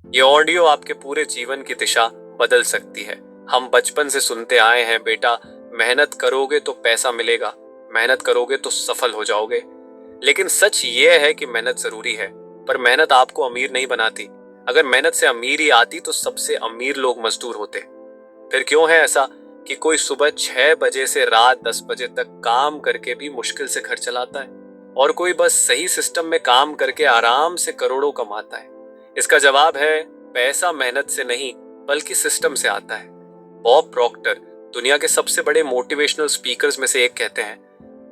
ये ऑडियो आपके पूरे जीवन की दिशा बदल सकती है। हम बचपन से सुनते आए हैं, बेटा मेहनत करोगे तो पैसा मिलेगा, मेहनत करोगे तो सफल हो जाओगे। लेकिन सच ये है कि मेहनत जरूरी है, पर मेहनत आपको अमीर नहीं बनाती। अगर मेहनत से अमीरी आती तो सबसे अमीर लोग मजदूर होते। फिर क्यों है ऐसा कि कोई सुबह 6 बजे से रात 10 बजे तक काम करके भी मुश्किल से घर चलाता है, और कोई बस सही सिस्टम में काम करके आराम से करोड़ों कमाता है? इसका जवाब है, पैसा मेहनत से नहीं बल्कि सिस्टम से आता है। बॉब प्रॉक्टर, दुनिया के सबसे बड़े मोटिवेशनल स्पीकर्स में से एक, कहते हैं,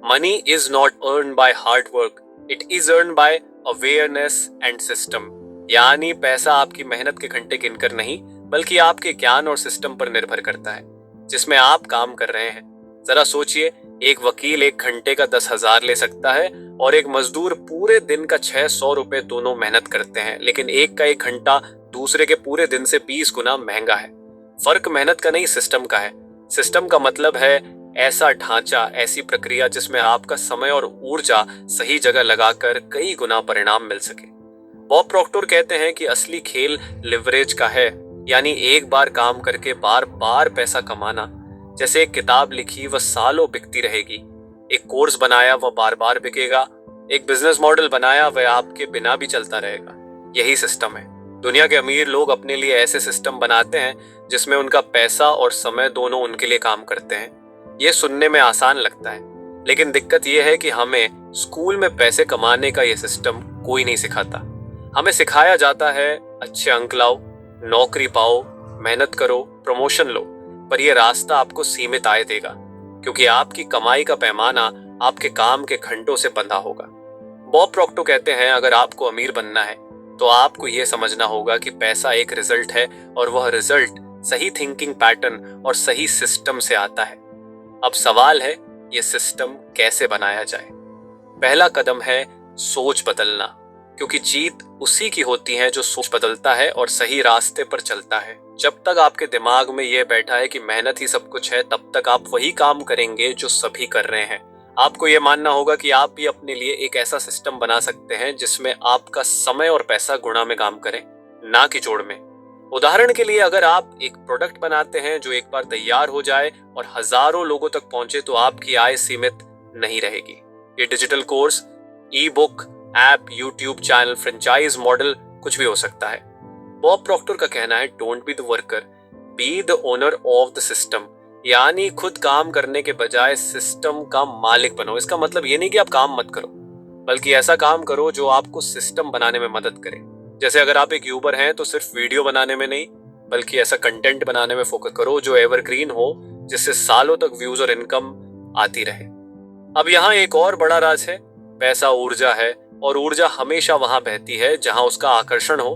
money is not earn by hard work, it is earn by awareness and system. यानी पैसा आपकी मेहनत के घंटे गिनकर नहीं बल्कि आपके ज्ञान और सिस्टम पर निर्भर करता है जिसमें आप काम कर रहे हैं। जरा सोचिए, एक वकील 1 घंटे का 10,000 ले सकता है और एक मजदूर पूरे दिन का 600 रुपए, दोनों मेहनत करते हैं, लेकिन एक का 1 घंटा दूसरे के पूरे दिन से 20 गुना महंगा है। फर्क मेहनत का नहीं, सिस्टम का है। सिस्टम का मतलब है ऐसा ढांचा, ऐसी प्रक्रिया जिसमें आपका समय और ऊर्जा सही जगह लगाकर कई गुना परिणाम मिल सके। बॉब प्रॉक्टर कहते हैं कि असली खेल लिवरेज का है, यानी एक बार काम करके बार बार पैसा कमाना। जैसे एक किताब लिखी, वह सालों बिकती रहेगी। एक कोर्स बनाया, वह बार बार बिकेगा। एक बिजनेस मॉडल बनाया, वह आपके बिना भी चलता रहेगा। यही सिस्टम है। दुनिया के अमीर लोग अपने लिए ऐसे सिस्टम बनाते हैं जिसमें उनका पैसा और समय दोनों उनके लिए काम करते हैं। ये सुनने में आसान लगता है, लेकिन दिक्कत यह है कि हमें स्कूल में पैसे कमाने का यह सिस्टम कोई नहीं सिखाता। हमें सिखाया जाता है, अच्छे अंक लाओ, नौकरी पाओ, मेहनत करो, प्रमोशन लो, पर यह रास्ता आपको सीमित आय देगा, क्योंकि आपकी कमाई का पैमाना आपके काम के घंटों से बंधा होगा। बॉब प्रॉक्टर कहते हैं, अगर आपको अमीर बनना है तो आपको यह समझना होगा कि पैसा एक रिजल्ट है, और वह रिजल्ट सही थिंकिंग पैटर्न और सही सिस्टम से आता है। अब सवाल है, यह सिस्टम कैसे बनाया जाए? पहला कदम है सोच बदलना, क्योंकि जीत उसी की होती है जो सोच बदलता है और सही रास्ते पर चलता है। जब तक आपके दिमाग में यह बैठा है कि मेहनत ही सब कुछ है, तब तक आप वही काम करेंगे जो सभी कर रहे हैं। आपको यह मानना होगा कि आप भी अपने लिए एक ऐसा सिस्टम बना सकते हैं जिसमें आपका समय और पैसा गुणा में काम करें, ना कि जोड़ में। उदाहरण के लिए, अगर आप एक प्रोडक्ट बनाते हैं जो एक बार तैयार हो जाए और हजारों लोगों तक पहुंचे, तो आपकी आय सीमित नहीं रहेगी। ये डिजिटल कोर्स, ई book, app, YouTube channel, franchise model, कुछ भी हो सकता है। बॉब प्रॉक्टर का कहना है, don't be the worker, be the owner of the system. यानी खुद काम करने के बजाय सिस्टम का मालिक बनो। इसका मतलब ये नहीं कि आप काम मत करो, बल्कि ऐसा काम करो जो आपको सिस्टम बनाने में मदद करे। जैसे अगर आप एक यूबर हैं तो सिर्फ वीडियो बनाने में नहीं, बल्कि ऐसा कंटेंट बनाने में फोकस करो जो एवरग्रीन हो, जिससे सालों तक व्यूज और इनकम आती रहे। अब यहाँ एक और बड़ा राज है, पैसा ऊर्जा है, और ऊर्जा हमेशा वहां बहती है जहां उसका आकर्षण हो।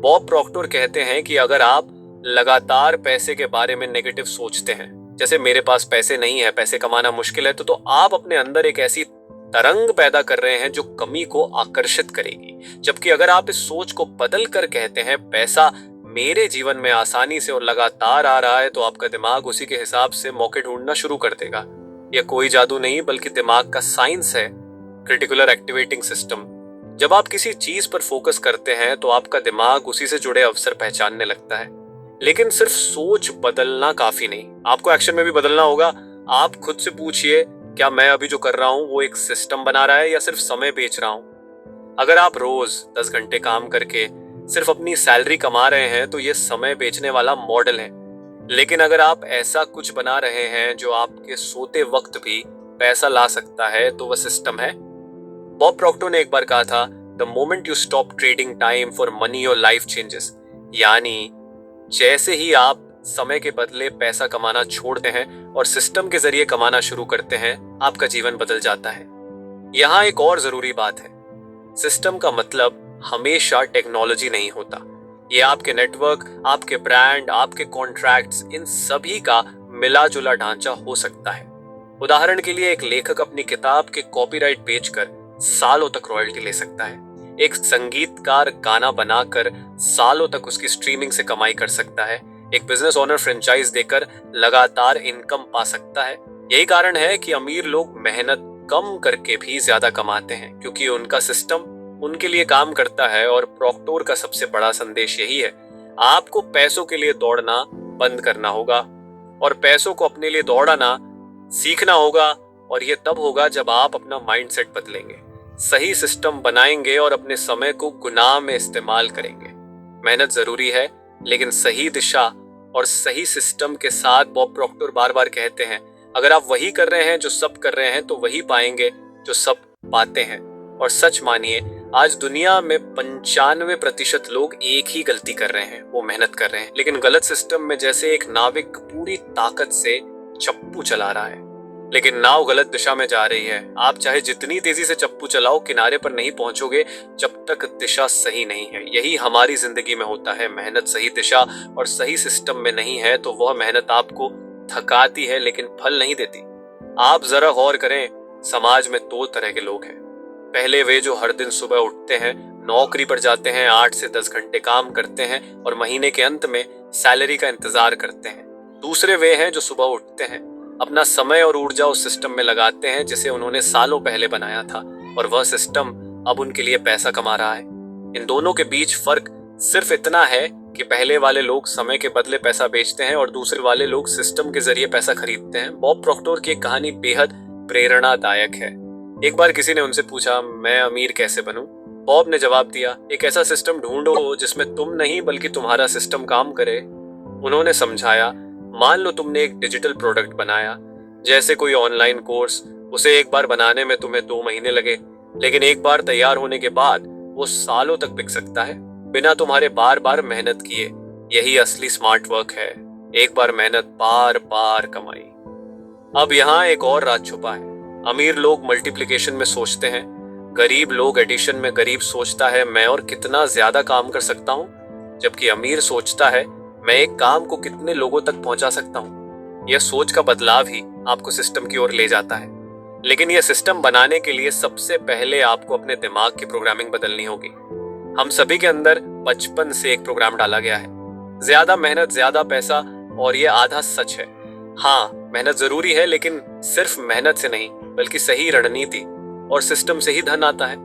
बॉब प्रॉक्टर कहते हैं कि अगर आप लगातार पैसे के बारे में नेगेटिव सोचते हैं, जैसे मेरे पास पैसे नहीं है, पैसे कमाना मुश्किल है, तो आप अपने अंदर एक ऐसी तरंग पैदा कर रहे हैं जो कमी को आकर्षित करेगी। जबकि अगर आप इस सोच को बदल कर कहते हैं, पैसा मेरे जीवन में आसानी से और लगातार आ रहा है, तो आपका दिमाग उसी के हिसाब से मौके ढूंढना शुरू कर देगा। यह कोई जादू नहीं, बल्कि दिमाग का साइंस है, क्रिटिकुलर एक्टिवेटिंग सिस्टम। जब आप किसी चीज पर फोकस करते हैं तो आपका दिमाग उसी से जुड़े अवसर पहचानने लगता है। लेकिन सिर्फ सोच बदलना काफी नहीं, आपको एक्शन में भी बदलना होगा। आप खुद से पूछिए, क्या मैं अभी जो कर रहा हूं वो एक सिस्टम बना रहा है या सिर्फ समय बेच रहा हूं? अगर आप रोज 10 घंटे काम करके सिर्फ अपनी सैलरी कमा रहे हैं तो ये समय बेचने वाला मॉडल है। लेकिन अगर आप ऐसा कुछ बना रहे हैं जो आपके सोते वक्त भी पैसा ला सकता है, तो वह सिस्टम है। बॉब प्रॉक्टर ने एक बार कहा था, the moment you stop trading time for money your life changes. यानी जैसे ही आप समय के बदले पैसा कमाना छोड़ते हैं और सिस्टम के जरिए कमाना शुरू करते हैं, आपका जीवन बदल जाता है। यहाँ एक और जरूरी बात है, सिस्टम का मतलब हमेशा टेक्नोलॉजी नहीं होता। ये आपके नेटवर्क, आपके ब्रांड, आपके कॉन्ट्रैक्ट्स, इन सभी का मिला जुला ढांचा हो सकता है। उदाहरण के लिए, एक लेखक अपनी किताब के कॉपीराइट बेचकर सालों तक रॉयल्टी ले सकता है। एक संगीतकार गाना बनाकर सालों तक उसकी स्ट्रीमिंग से कमाई कर सकता है। एक बिजनेस ओनर फ्रेंचाइज देकर लगातार इनकम पा सकता है। यही कारण है कि अमीर लोग मेहनत कम करके भी ज्यादा कमाते हैं, क्योंकि उनका सिस्टम उनके लिए काम करता है। और प्रॉक्टर का सबसे बड़ा संदेश यही है, आपको पैसों के लिए दौड़ना बंद करना होगा और पैसों को अपने लिए दौड़ाना सीखना होगा। और ये तब होगा जब आप अपना माइंडसेट बदलेंगे, सही सिस्टम बनाएंगे और अपने समय को गुनाह में इस्तेमाल करेंगे। मेहनत जरूरी है, लेकिन सही दिशा और सही सिस्टम के साथ। बॉब प्रॉक्टर बार बार कहते हैं, अगर आप वही कर रहे हैं जो सब कर रहे हैं तो वही पाएंगे जो सब पाते हैं। और सच मानिए, आज दुनिया में 95% लोग एक ही गलती कर रहे हैं, वो मेहनत कर रहे हैं, लेकिन गलत सिस्टम में। जैसे एक नाविक पूरी ताकत से चप्पू चला रहा है, लेकिन नाव गलत दिशा में जा रही है। आप चाहे जितनी तेजी से चप्पू चलाओ, किनारे पर नहीं पहुंचोगे जब तक दिशा सही नहीं है। यही हमारी जिंदगी में होता है। मेहनत सही दिशा और सही सिस्टम में नहीं है तो वह मेहनत आपको थकाती है, लेकिन फल नहीं देती। आप जरा गौर करें, समाज में दो तरह के लोग हैं। पहले वे जो हर दिन सुबह उठते हैं, नौकरी पर जाते हैं, 8 से 10 घंटे काम करते हैं और महीने के अंत में सैलरी का इंतजार करते हैं। दूसरे वे हैं जो सुबह उठते हैं, अपना समय और ऊर्जा उस सिस्टम में लगाते हैं जिसे उन्होंने सालों पहले बनाया था, और वह सिस्टम अब उनके लिए पैसा कमा रहा है। इन दोनों के बीच फर्क सिर्फ इतना है कि पहले वाले लोग समय के बदले पैसा बेचते हैं और दूसरे वाले लोग सिस्टम के जरिए पैसा खरीदते हैं। बॉब प्रॉक्टर की एक कहानी बेहद प्रेरणादायक है। एक बार किसी ने उनसे पूछा, मैं अमीर कैसे बनूं? बॉब ने जवाब दिया, एक ऐसा सिस्टम ढूंढो जिसमें तुम नहीं बल्कि तुम्हारा सिस्टम काम करे। उन्होंने समझाया, मान लो तुमने एक डिजिटल प्रोडक्ट बनाया, जैसे कोई ऑनलाइन कोर्स। उसे एक बार बनाने में तुम्हें 2 महीने लगे, लेकिन एक बार तैयार होने के बाद वो सालों तक बिक सकता है, बिना तुम्हारे बार बार मेहनत किए। यही असली स्मार्ट वर्क है, एक बार मेहनत, बार बार कमाई। अब यहाँ एक और राज छुपा है। अमीर लोग मल्टीप्लिकेशन में सोचते हैं, गरीब लोग एडिशन में। गरीब सोचता है, मैं और कितना ज्यादा काम कर सकता हूँ, जबकि अमीर सोचता है, मैं एक काम को कितने लोगों तक पहुंचा सकता हूँ। यह सोच का बदलाव ही आपको सिस्टम की ओर ले जाता है। लेकिन यह सिस्टम बनाने के लिए सबसे पहले आपको अपने दिमाग की प्रोग्रामिंग बदलनी होगी। हम सभी के अंदर बचपन से एक प्रोग्राम डाला गया है, ज्यादा मेहनत ज्यादा पैसा, और ये आधा सच है। हाँ, मेहनत जरूरी है, लेकिन सिर्फ मेहनत से नहीं बल्कि सही रणनीति और सिस्टम से ही धन आता है।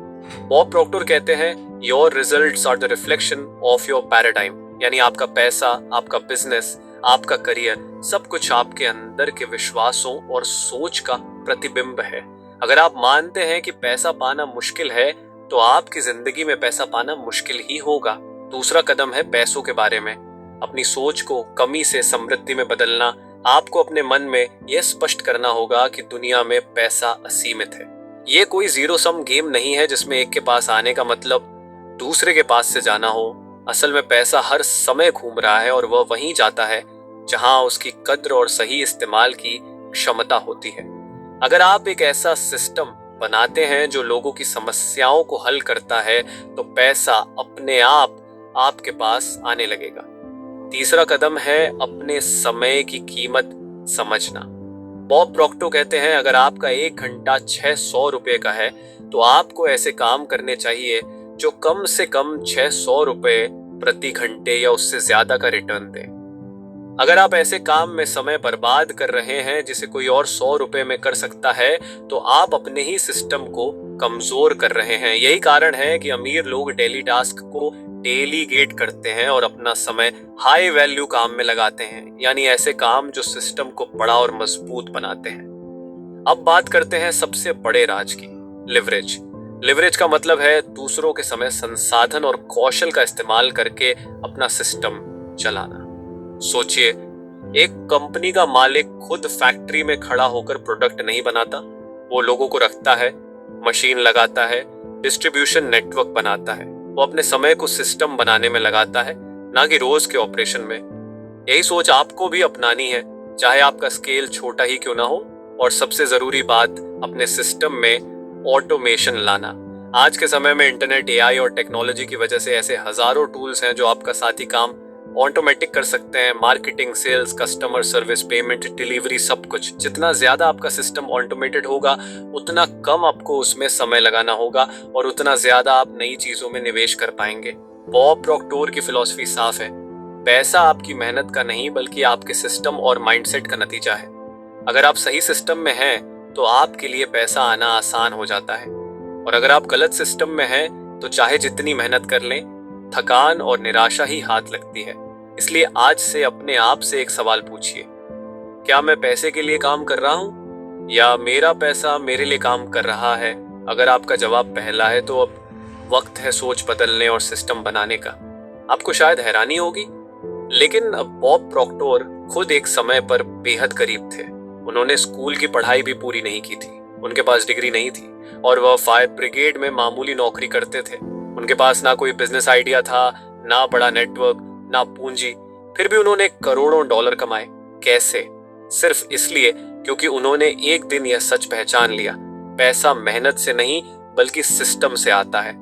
बॉब प्रॉक्टर कहते हैं, your results are the reflection of your paradigm. यानी आपका पैसा, आपका बिजनेस, आपका करियर, सब कुछ आपके अंदर के विश्वासों और सोच का प्रतिबिंब है। अगर आप मानते हैं कि पैसा पाना मुश्किल है, तो आपकी जिंदगी में पैसा पाना मुश्किल ही होगा। दूसरा कदम है पैसों के बारे में अपनी सोच को कमी से समृद्धि में बदलना। आपको अपने मन में यह स्पष्ट करना होगा कि दुनिया में पैसा असीमित है। ये कोई जीरो सम गेम नहीं है जिसमें एक के पास आने का मतलब दूसरे के पास से जाना हो। असल में पैसा हर समय घूम रहा है और वह वहीं जाता है जहां उसकी कद्र और सही इस्तेमाल की क्षमता होती है। अगर आप एक ऐसा सिस्टम बनाते हैं जो लोगों की समस्याओं को हल करता है, तो पैसा अपने आप आपके पास आने लगेगा। तीसरा कदम है अपने समय की कीमत समझना। बॉब प्रॉक्टर कहते हैं, अगर आपका 1 घंटा 600 रुपए का है, तो आपको ऐसे काम करने चाहिए जो कम से कम 600 रुपए प्रति घंटे या उससे ज्यादा का रिटर्न दे। अगर आप ऐसे काम में समय बर्बाद कर रहे हैं जिसे कोई और 100 रुपए में कर सकता है, तो आप अपने ही सिस्टम को कमजोर कर रहे हैं। यही कारण है कि अमीर लोग डेली टास्क को डेलीगेट करते हैं और अपना समय हाई वैल्यू काम में लगाते हैं, यानी ऐसे काम जो सिस्टम को बड़ा और मजबूत बनाते हैं। अब बात करते हैं सबसे बड़े राज की, लिवरेज। लिवरेज का मतलब है दूसरों के समय, संसाधन और कौशल का इस्तेमाल करके अपना सिस्टम चलाना। सोचिए, एक कंपनी का मालिक खुद फैक्ट्री में खड़ा होकर प्रोडक्ट नहीं बनाता, वो लोगों को रखता है, मशीन लगाता है, डिस्ट्रीब्यूशन नेटवर्क बनाता है। वो अपने समय को सिस्टम बनाने में लगाता है, ना कि रोज के ऑपरेशन में। यही सोच आपको भी अपनानी है, चाहे आपका स्केल छोटा ही क्यों ना हो। और सबसे जरूरी बात, अपने सिस्टम में ऑटोमेशन लाना। आज के समय में इंटरनेट, एआई और टेक्नोलॉजी की वजह से ऐसे हजारों टूल्स हैं जो आपका साथी काम ऑटोमेटिक कर सकते हैं। Marketing, sales, customer service, payment, delivery, सब कुछ। जितना ज्यादा आपका सिस्टम ऑटोमेटेड होगा, उतना कम आपको उसमें समय लगाना होगा और उतना ज्यादा आप नई चीजों में निवेश कर पाएंगे। बॉब प्रॉक्टर की फिलॉसफी साफ है, पैसा आपकी मेहनत का नहीं बल्कि आपके सिस्टम और माइंडसेट का नतीजा है। अगर आप सही सिस्टम में हैं, तो आपके लिए पैसा आना आसान हो जाता है, और अगर आप गलत सिस्टम में हैं, तो चाहे जितनी मेहनत कर लें, थकान और निराशा ही हाथ लगती है। इसलिए आज से अपने आप से एक सवाल पूछिए, क्या मैं पैसे के लिए काम कर रहा हूं या मेरा पैसा मेरे लिए काम कर रहा है? अगर आपका जवाब पहला है तो अब वक्त है सोच बदलने और सिस्टम बनाने का। आपको शायद हैरानी होगी, लेकिन बॉब प्रॉक्टर खुद एक समय पर बेहद गरीब थे। उन्होंने स्कूल की पढ़ाई भी पूरी नहीं की थी, उनके पास डिग्री नहीं थी और वह फायर ब्रिगेड में मामूली नौकरी करते थे। उनके पास ना कोई बिजनेस आइडिया था, ना बड़ा नेटवर्क, ना पूंजी। फिर भी उन्होंने करोड़ों डॉलर कमाए। कैसे? सिर्फ इसलिए क्योंकि उन्होंने एक दिन यह सच पहचान लिया, पैसा मेहनत से नहीं बल्कि सिस्टम से आता है।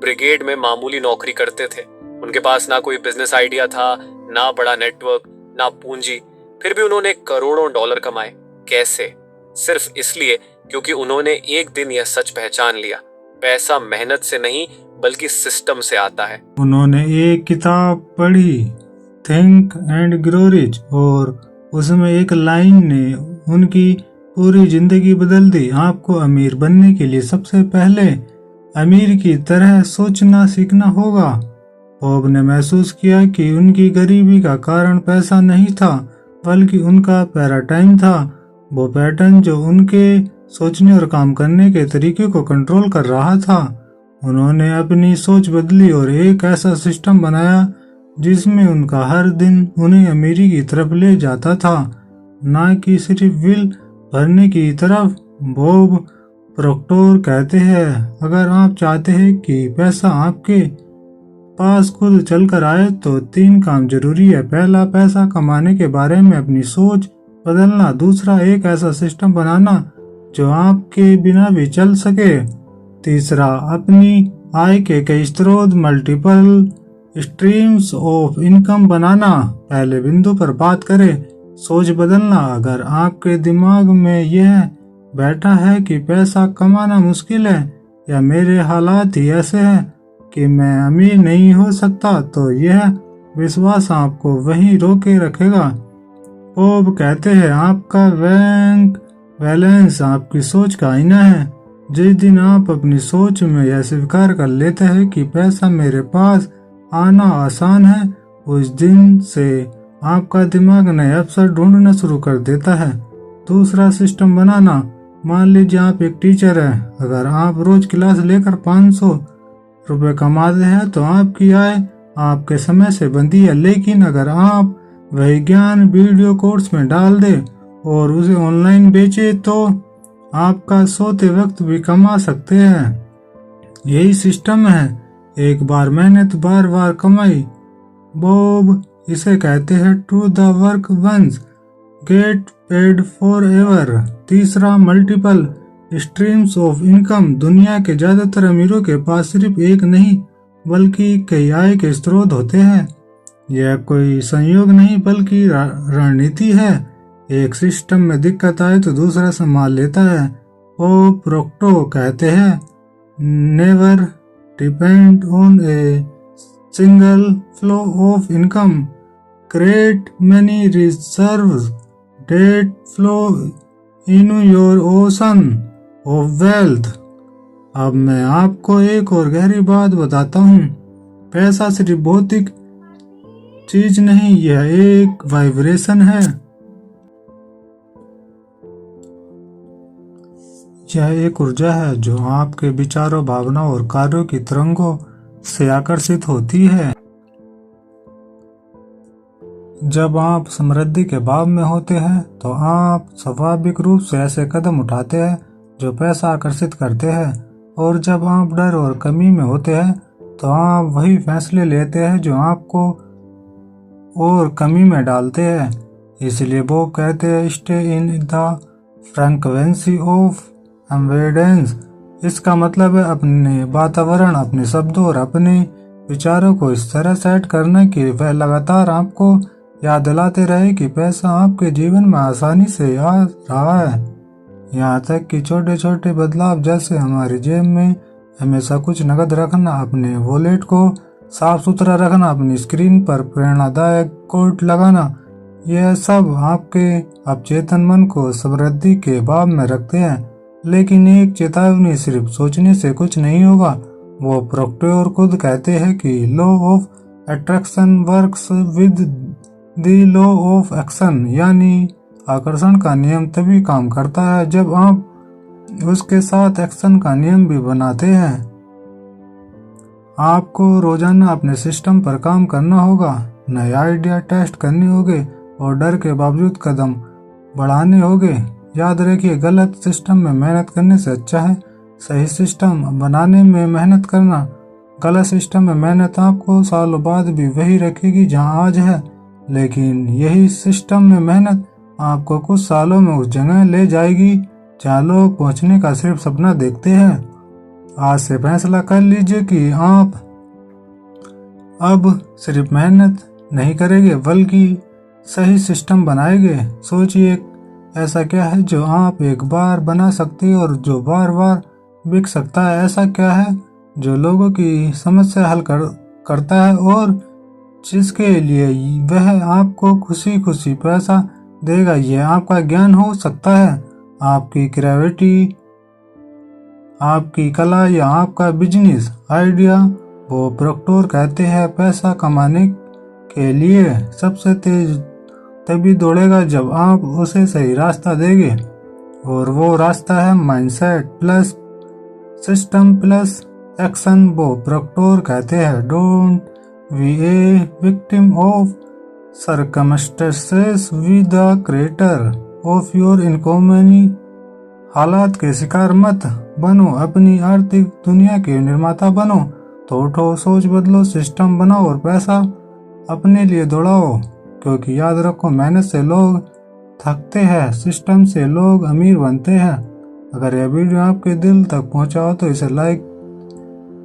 ब्रिगेड में मामूली नौकरी करते थे, उनके पास ना कोई बिजनेस आइडिया था, ना बड़ा नेटवर्क, ना पूंजी। फिर भी उन्होंने करोड़ों डॉलर कमाए। कैसे? सिर्फ इसलिए क्योंकि उन्होंने एक दिन यह सच पहचान लिया, पैसा मेहनत से नहीं बल्कि सिस्टम से आता है। उन्होंने एक किताब पढ़ी, थिंक एंड ग्रो रिच, और उसमें एक लाइन ने उनकी पूरी जिंदगी बदल दी। आपको अमीर बनने के लिए सबसे पहले अमीर की तरह सोचना सीखना होगा। बॉब ने महसूस किया कि उनकी गरीबी का कारण पैसा नहीं था, बल्कि उनका पैराडाइम था, वो पैटर्न जो उनके सोचने और काम करने के तरीके को कंट्रोल कर रहा था। उन्होंने अपनी सोच बदली और एक ऐसा सिस्टम बनाया जिसमें उनका हर दिन उन्हें अमीरी की तरफ ले जाता था, ना कि सिर्फ बिल भरने की तरफ। बॉब प्रॉक्टर कहते हैं, अगर आप चाहते हैं कि पैसा आपके पास खुद चलकर आए तो 3 काम जरूरी है। पहला, पैसा कमाने के बारे में अपनी सोच बदलना। दूसरा, एक ऐसा सिस्टम बनाना जो आपके बिना भी चल सके। तीसरा, अपनी आय के कई स्रोत, मल्टीपल स्ट्रीम्स ऑफ इनकम बनाना। पहले बिंदु पर बात करें, सोच बदलना। अगर आपके दिमाग में यह बैठा है कि पैसा कमाना मुश्किल है या मेरे हालात ही ऐसे हैं कि मैं अमीर नहीं हो सकता, तो यह विश्वास आपको वहीं रोके रखेगा। बॉब कहते हैं, आपका बैंक बैलेंस आपकी सोच का आईना है। जिस दिन आप अपनी सोच में यह स्वीकार कर लेते हैं कि पैसा मेरे पास आना आसान है, उस दिन से आपका दिमाग नए अवसर ढूंढना शुरू कर देता है। दूसरा, सिस्टम बनाना। मान लीजिए आप एक टीचर हैं। अगर आप रोज क्लास लेकर 500 रुपए कमाते हैं तो आपकी आय आपके समय से बंधी है। लेकिन अगर आप वही ज्ञान वीडियो कोर्स में डाल दे और उसे ऑनलाइन बेचे तो आपका सोते वक्त भी कमा सकते हैं। यही सिस्टम है, एक बार मेहनत बार बार कमाई। बॉब इसे कहते हैं do the work once get paid forever. तीसरा, मल्टीपल स्ट्रीम्स ऑफ इनकम। दुनिया के ज्यादातर अमीरों के पास सिर्फ एक नहीं बल्कि कई आय के स्रोत होते हैं। यह कोई संयोग नहीं बल्कि रणनीति है। एक सिस्टम में दिक्कत आए तो दूसरा संभाल लेता है। वो प्रोक्टो कहते हैं, never depend on a single flow of income, create many reserves that flow into your ocean of wealth। अब मैं आपको एक और गहरी बात बताता हूँ, पैसा सिर्फ भौतिक चीज नहीं, यह एक वाइब्रेशन है। यह एक ऊर्जा है जो आपके विचारों, भावनाओं और कार्यों की तरंगों से आकर्षित होती है। जब आप समृद्धि के भाव में होते हैं तो आप स्वाभाविक रूप से ऐसे कदम उठाते हैं जो पैसा आकर्षित करते हैं, और जब आप डर और कमी में होते हैं तो आप वही फैसले लेते हैं जो आपको और कमी में डालते हैं। इसलिए वो कहते हैं, stay in the frequency of abundance. इसका मतलब है अपने वातावरण, अपने शब्दों और अपने विचारों को इस तरह सेट करना कि वह लगातार आपको याद दिलाते रहे कि पैसा आपके जीवन में आसानी से आ रहा है। यहाँ तक कि छोटे छोटे बदलाव जैसे हमारी जेब में हमेशा कुछ नकद रखना, अपने वॉलेट को साफ सुथरा रखना, अपनी स्क्रीन पर प्रेरणादायक कोट लगाना, यह सब आपके अवचेतन मन को समृद्धि के भाव में रखते हैं। लेकिन एक चेतावनी, सिर्फ सोचने से कुछ नहीं होगा। वो प्रोक्टोर खुद कहते हैं कि law of attraction works with the law of action, यानी आकर्षण का नियम तभी काम करता है जब आप उसके साथ एक्शन का नियम भी बनाते हैं। आपको रोजाना अपने सिस्टम पर काम करना होगा, नए आइडिया टेस्ट करने होंगे और डर के बावजूद कदम बढ़ाने होंगे। याद रखिए, गलत सिस्टम में मेहनत करने से अच्छा है सही सिस्टम बनाने में मेहनत करना। गलत सिस्टम में मेहनत आपको सालों बाद भी वही रखेगी जहां आज है, लेकिन यही सिस्टम में मेहनत आपको कुछ सालों में उस जगह ले जाएगी जहां लोग पहुंचने का सिर्फ सपना देखते हैं। आज से फैसला कर लीजिए कि आप अब सिर्फ मेहनत नहीं करेंगे बल्कि सही सिस्टम बनाएंगे। सोचिए, ऐसा क्या है जो आप एक बार बना सकते हैं और जो बार बार बिक सकता है? ऐसा क्या है जो लोगों की समस्या हल करता है और जिसके लिए वह आपको खुशी खुशी पैसा देगा? यह आपका ज्ञान हो सकता है, आपकी क्रिएटिविटी, आपकी कला या आपका बिजनेस आइडिया। वो प्रोक्टोर कहते हैं पैसा कमाने के लिए सबसे तेज तभी दौड़ेगा जब आप उसे सही रास्ता देंगे, और वो रास्ता है mindset plus system plus action. वो प्रोक्टोर कहते हैं don't be a victim of circumstances, be the creator of your economy. हालात के शिकार मत बनो, अपनी आर्थिक दुनिया के निर्माता बनो। तो उठो, सोच बदलो, सिस्टम बनाओ और पैसा अपने लिए दौड़ाओ, क्योंकि याद रखो, मेहनत से लोग थकते हैं, सिस्टम से लोग अमीर बनते हैं। अगर यह वीडियो आपके दिल तक पहुंचा हो तो इसे लाइक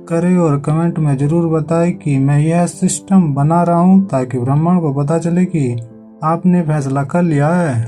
करें और कमेंट में जरूर बताएं कि मैं यह सिस्टम बना रहा हूं, ताकि ब्रह्मांड को पता चले कि आपने फैसला कर लिया है।